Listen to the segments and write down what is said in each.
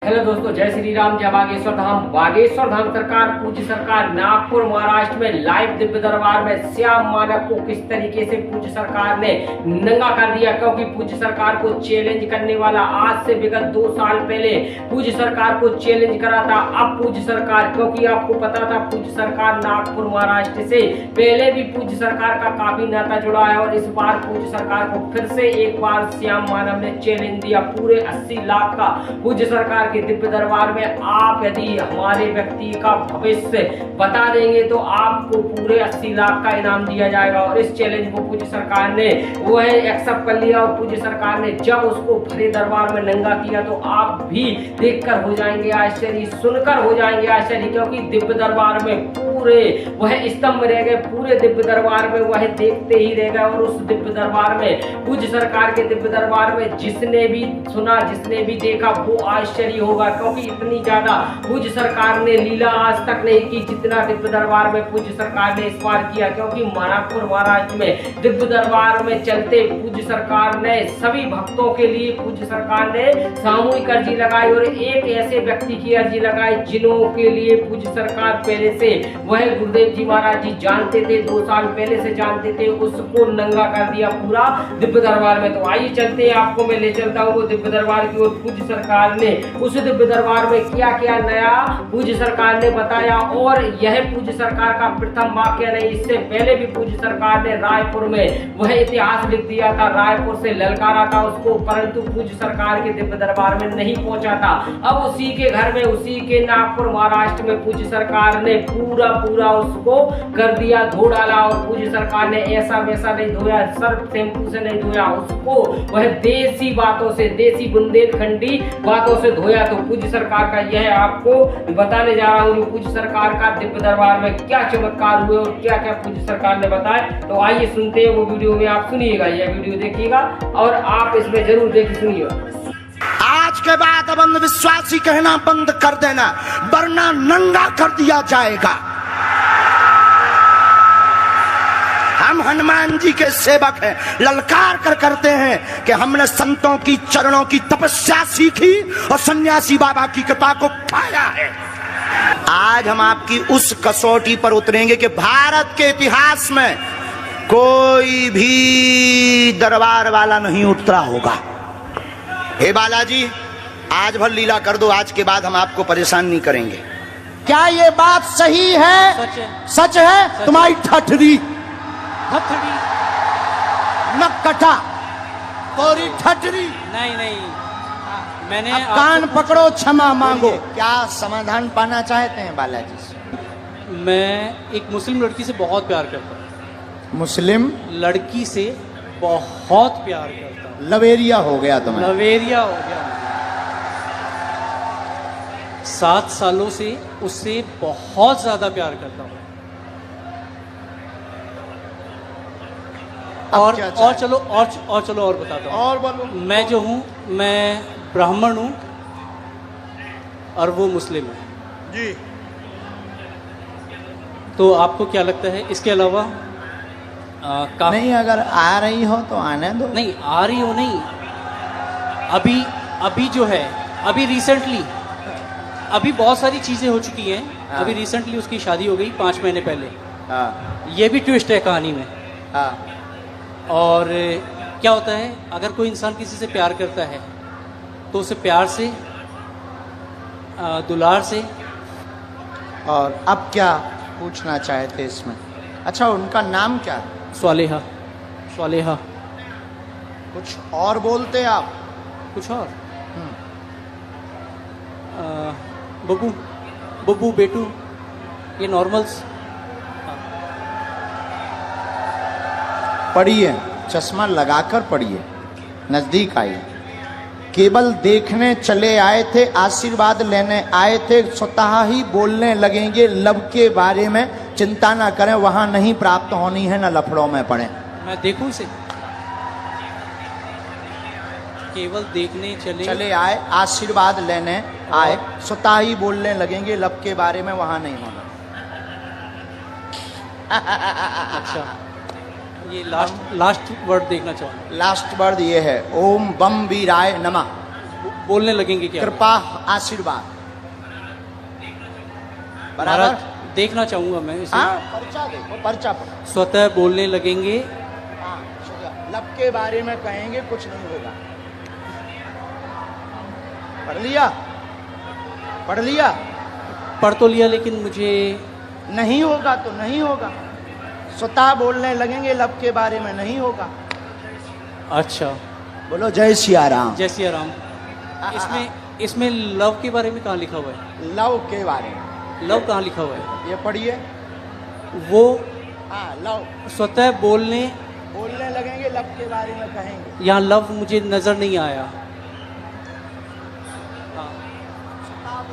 Hello दोस्तों, जय श्री राम, जय बागेश्वर धाम। बागेश्वर धाम सरकार, पूज्य सरकार नागपुर महाराष्ट्र में लाइव दिव्य दरबार में श्याम मानव को किस तरीके से पूज्य सरकार ने नंगा कर दिया। क्योंकि पूज्य सरकार को चैलेंज करने वाला आज से विगत 2 साल पहले पूज्य सरकार को चैलेंज करा था। अब पूज्य सरकार, क्योंकि आपको पता था पूज्य सरकार नागपुर महाराष्ट्र से पहले भी पूज्य सरकार का काफी नाता जुड़ा है और इस बार पूज्य सरकार को फिर से एक बार श्याम मानव ने चैलेंज दिया पूरे 80 लाख का। पूज्य सरकार के दिव्य दरबार में आप यदि हमारे व्यक्ति का भविष्य बता देंगे तो आपको पूरे 80 लाख का इनाम दिया जाएगा। और इस चैलेंज को पूज्य सरकार ने वो है एक्सेप्ट कर लिया और पूज्य सरकार ने जब उसको भरे दरबार में नंगा किया तो आप भी देखकर हो जाएंगे आश्चर्य, सुनकर हो जाएंगे आश्चर्य। क्योंकि दिव्य दरबार में पूरे वह स्तंभ रह गए, पूरे दिव्य दरबार में वह देखते ही रह गए। और उस दिव्य दरबार में पूज्य सरकार के दिव्य दरबार में जिसने भी सुना, जिसने भी देखा वो आश्चर्य होगा। क्योंकि इतनी ज्यादा पूज्य सरकार ने लीला आज तक नहीं की जितना दिव्य दरबार में पूज्य सरकार ने इस बार किया। क्योंकि नागपुर महाराष्ट्र में दिव्य दरबार में चलते पूज्य सरकार ने सभी भक्तों के लिए पूज्य सरकार ने सामूहिक अर्जी लगाई और एक ऐसे व्यक्ति की अर्जी लगाई जिन्हों के लिए पूज्य सरकार पहले से वह गुरुदेव जी महाराज जी जानते थे, 2 साल पहले से जानते थे, उसको नंगा कर दिया पूरा दिव्य दरबार में। तो आइए चलते हैं, आपको मैं ले चलता हूँ वो दिव्य दरबार की ओर। पूज्य सरकार ने उस दिव्य दरबार में क्या क्या नया पूज्य सरकार ने बताया। और यह पूज्य सरकार का प्रथम वाक्य नहीं, इससे पहले भी पूज्य सरकार ने रायपुर में वह इतिहास लिख दिया था। रायपुर से ललकारा था उसको, परंतु पूज्य सरकार के दिव्य दरबार में नहीं पहुंचा था। अब उसी के घर में, उसी के नागपुर महाराष्ट्र में पूज्य सरकार ने पूरा उसको कर दिया, धो डाला। और पूज्य सरकार ने ऐसा वैसा नहीं धोया, सर्फ शैम्पू से नहीं धोया, उसको वह देसी बातों से, देसी बुंदेलखंडी बातों से धोया। तो पूज्य सरकार का यह आपको बताने जा रहा हूँ पूज्य सरकार का दिव्य दरबार में क्या चमत्कार हुए और क्या क्या पूज्य सरकार ने बताया। तो आइए सुनते हैं वो वीडियो में, आप सुनिएगा, यह वीडियो देखिएगा और आप इसमें जरूर देख सुनिए। आज के बाद अब अंधविश्वासी कहना बंद कर देना, वरना नंगा कर दिया जाएगा। हम हनुमान जी के सेवक हैं, ललकार कर करते हैं कि हमने संतों की चरणों की तपस्या सीखी और सन्यासी बाबा की कृपा को पाया है। आज हम आपकी उस कसौटी पर उतरेंगे कि भारत के इतिहास में कोई भी दरबार वाला नहीं उतरा होगा। हे बालाजी, आज भर लीला कर दो, आज के बाद हम आपको परेशान नहीं करेंगे। क्या ये बात सही है? सच है। तुम्हारी ठठरी नक्कटा तोरी ठठरी नहीं मैंने अब कान पकड़ो, क्षमा मांगो। क्या समाधान पाना चाहते हैं बालाजी से? मैं एक मुस्लिम लड़की से बहुत प्यार करता हूँ। मुस्लिम लड़की से बहुत प्यार करता हूँ। लवेरिया हो गया तुम्हें? लवेरिया हो गया। 7 सालों से उससे बहुत ज्यादा प्यार करता हूँ। और चलो और बताता हूँ। और बोलो। मैं जो हूँ, मैं ब्राह्मण हूँ और वो मुस्लिम है जी। तो आपको क्या लगता है इसके अलावा? नहीं, अगर आ रही हो तो आने दो। नहीं आ रही हो, नहीं अभी जो है, अभी रिसेंटली अभी बहुत सारी चीज़ें हो चुकी हैं। हाँ। अभी रिसेंटली उसकी शादी हो गई 5 महीने पहले। हाँ। ये भी ट्विस्ट है कहानी में। हाँ। और क्या होता है, अगर कोई इंसान किसी से प्यार करता है तो उसे प्यार से, दुलार से। और अब क्या पूछना चाहते इसमें? अच्छा, उनका नाम क्या है? स्वालेहा। कुछ और बोलते आप? कुछ और? बब्बू बेटू, ये नॉर्मल्स। पढ़िए, चश्मा लगाकर पढ़िए, नजदीक आइए। केवल देखने चले आए थे, आशीर्वाद लेने आए थे, स्वतः ही बोलने लगेंगे लब के बारे में। चिंता ना करें, वहां नहीं प्राप्त होनी है, न लफड़ों में पड़े। मैं देखूं इसे? केवल देखने चले आए, आशीर्वाद लेने आए, स्वतः ही बोलने लगेंगे लब के बारे में, वहां नहीं होना। अच्छा, ये लास्ट वर्ड देखना चाहूँगा। लास्ट वर्ड ये है, ओम बम वीराय नमः। बोलने लगेंगे क्या? कृपा आशीर्वाद। बराबर। महाराज देखना चाहूंगा मैं इसे। हाँ, पर्चा देखो, पर्चा पढ़ो। स्वतः बोलने लगेंगे। हाँ, लब के बारे में कहेंगे, कुछ नहीं होगा। पढ़ लिया? पढ़ लिया? पढ़ तो लिया लेकिन मुझे नहीं होगा तो नहीं होगा। स्वतः बोलने लगेंगे, लब के बारे में नहीं होगा। अच्छा। बोलो जय सिया राम। जय सिया राम। इसमें लव के बारे में कहाँ लिखा हुआ है? लव के बारे में। लव कहाँ लिखा हुआ है? ये पढ़िए। वो हाँ, लव। स्वतः बोलने लगेंगे, लब के बारे में कहेंगे। यहाँ लव मुझे नजर नहीं आया।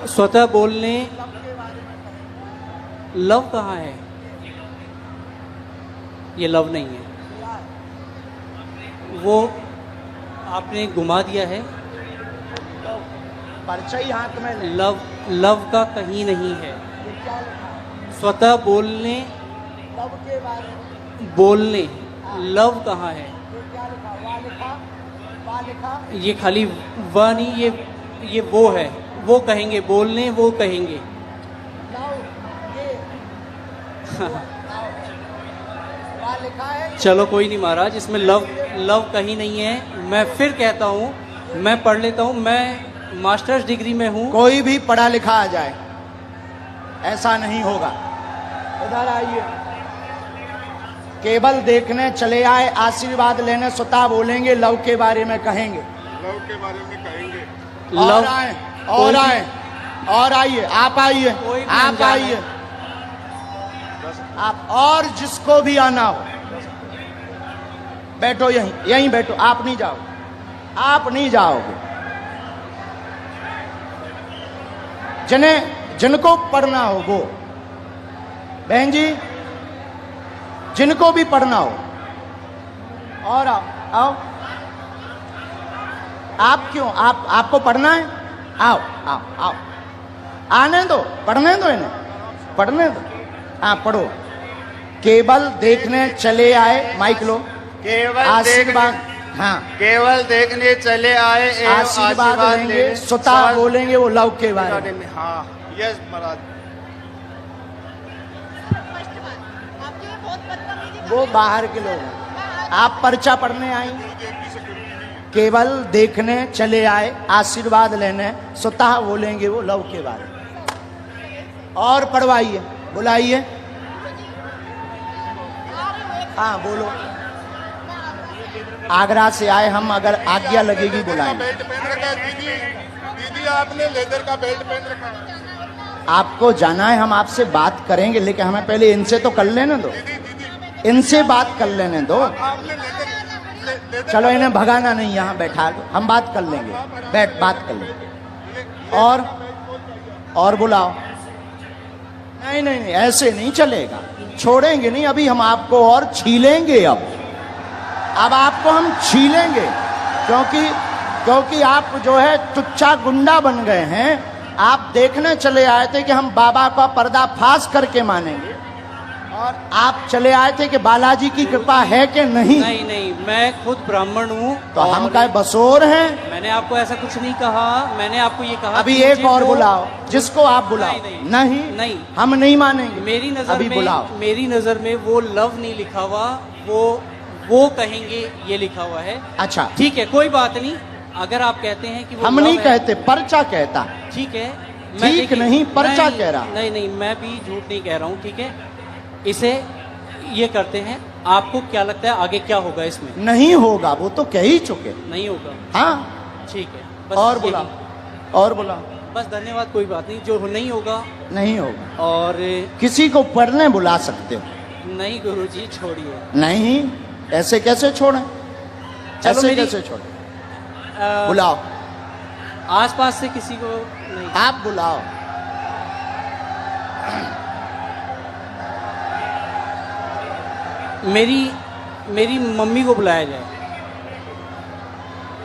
स्वतः बोलने, लव कहाँ है? ये लव नहीं है। वो आपने घुमा दिया है। पर्चा ही हाथ में ले। लव का कहीं नहीं है। स्वतः बोलने, लब के बारे में बोलने, लव कहाँ है? क्या लिखा? वा लिखा? वा लिखा? ये खाली वह नहीं, ये वो है। वो कहेंगे, बोलने वो कहेंगे। वा लिखा है? चलो कोई नहीं महाराज, इसमें लव कहीं नहीं है। मैं फिर कहता हूँ, मैं पढ़ लेता हूँ। मैं मास्टर्स डिग्री में हूँ। कोई भी पढ़ा लिखा आ जाए, ऐसा नहीं होगा। इधर आइए। केवल देखने चले आए, आशीर्वाद लेने स्वतः बोलेंगे, लव के बारे में कहेंगे। लव के बारे में कहेंगे। और आए, और आए, और आइए। आप आइए, कोई भी आप अनजान आइए। आप और जिसको भी आना हो बैठो, यहीं बैठो। आप नहीं जाओ, आप नहीं जाओगे। जिनको पढ़ना हो वो, बहन जी, जिनको भी पढ़ना हो, और आओ। आप क्यों? आपको पढ़ना है? आओ आओ आओ, आने दो, पढ़ने दो इन्हें, पढ़ने दो। हाँ, पढ़ो। केवल देखने चले आए, माइक लो। केवल आशीर्वाद। हाँ, केवल देखने चले आए एवं आशीर्वाद लेंगे, स्वतः बोलेंगे वो लव के बारे में। हाँ, यस महाराज। वो बाहर के लोग हैं। आप पर्चा पढ़ने आई, केवल देखने चले आए, आशीर्वाद लेने, स्वतः बोलेंगे वो लव के बारे में। और पढ़वाइए, बुलाइए। हाँ, बोलो। आगरा से आए हम, अगर आज्ञा लगेगी बुलाएंगे। बेल्ट पहन रखा है दीदी। दीदी आपने लेदर का बेल्ट पहन रखा है। आपको जाना है, हम आपसे बात करेंगे, लेकिन हमें पहले इनसे तो कर लेने दो। इनसे बात कर लेने दो। आपने लेदर चलो, इन्हें भगाना नहीं, यहाँ बैठा दो, हम बात कर लेंगे। बैठ, बात कर लेंगे। और बुलाओ। नहीं नहीं नहीं, ऐसे नहीं चलेगा, छोड़ेंगे नहीं। अभी हम आपको और छीलेंगे। अब आपको हम छीलेंगे, क्योंकि आप जो है टुच्चा गुंडा बन गए हैं। आप देखने चले आए थे कि हम बाबा का पर्दाफाश करके मानेंगे, और आप चले आए थे कि बालाजी की कृपा है कि नहीं। नहीं, मैं खुद ब्राह्मण हूँ। तो हम क्या बसोर हैं? मैंने आपको ऐसा कुछ नहीं कहा। मैंने आपको ये कहा अभी कि एक मुझे और वो- बुलाओ, जिसको आप बुलाओ। नहीं, हम नहीं मानेंगे। मेरी नजर अभी में, बुलाओ। मेरी नजर में वो लव नहीं लिखा हुआ, वो कहेंगे ये लिखा हुआ है। अच्छा, ठीक है, कोई बात नहीं। अगर आप कहते हैं कि वो हम love नहीं है, कहते, पर्चा कहता। ठीक है। ठीक नहीं, पर्चा कह रहा। नहीं, मैं भी झूठ नहीं कह रहा हूँ। ठीक है, इसे ये करते हैं। आपको क्या लगता है आगे क्या होगा इसमें? नहीं होगा, वो तो कह ही चुके। नहीं होगा। हाँ, ठीक है, बस और यही। बुलाओ, और बुलाओ। बस धन्यवाद, कोई बात नहीं। जो नहीं होगा। नहीं होगा। और किसी को पढ़ने बुला सकते हो? नहीं गुरुजी, छोड़िए। नहीं, ऐसे कैसे छोड़ें? चलो, ऐसे मेरी- कैसे छोड़ें? बुलाओ, आसपास से किसी को नहीं। आप बुलाओ। मेरी मम्मी को बुलाया जाए।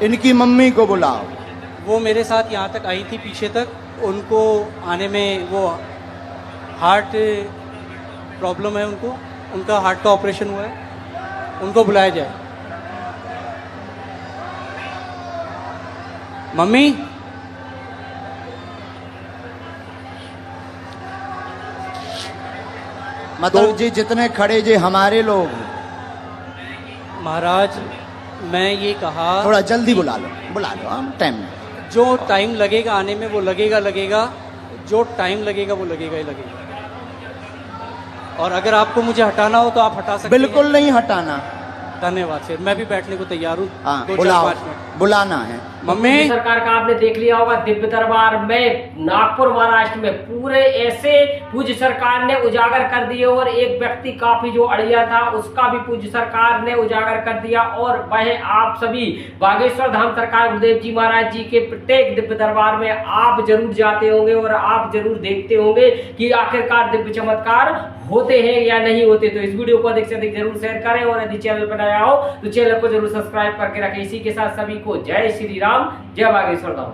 इनकी मम्मी को बुलाओ। वो मेरे साथ यहाँ तक आई थी, पीछे तक। उनको आने में वो हार्ट प्रॉब्लम है उनको, उनका हार्ट का ऑपरेशन हुआ है। उनको बुलाया जाए। मम्मी, मतलब जी जितने खड़े जे हमारे लोग, महाराज मैं ये कहा थोड़ा जल्दी बुला लो हम टाइम में। जो टाइम लगेगा आने में वो लगेगा, जो टाइम लगेगा वो लगेगा ही लगेगा। और अगर आपको मुझे हटाना हो तो आप हटा सकते हैं। बिल्कुल नहीं हटाना। धन्यवाद सर, मैं भी बैठने को तैयार हूँ। हाँ 2-4-5 बुलाओ, मिनट। बुलाना है। मम्मी मोदी सरकार का आपने देख लिया होगा दिव्य दरबार में नागपुर महाराष्ट्र में पूरे ऐसे पूज्य सरकार ने उजागर कर दिए, और एक व्यक्ति काफी जो अड़िया था उसका भी पूज्य सरकार ने उजागर कर दिया। और वह आप सभी बागेश्वर धाम सरकार गुरुदेव जी महाराज जी के प्रत्येक दिव्य दरबार में आप जरूर जाते होंगे और आप जरूर देखते होंगे कि आखिरकार दिव्य चमत्कार होते हैं या नहीं होते। तो इस वीडियो को अधिक से अधिक जरूर शेयर करें, और यदि चैनल पर नया हो तो चैनल को जरूर सब्सक्राइब करके रखें। इसी के साथ सभी को जय श्री राम, जय बागेश्वर धाम।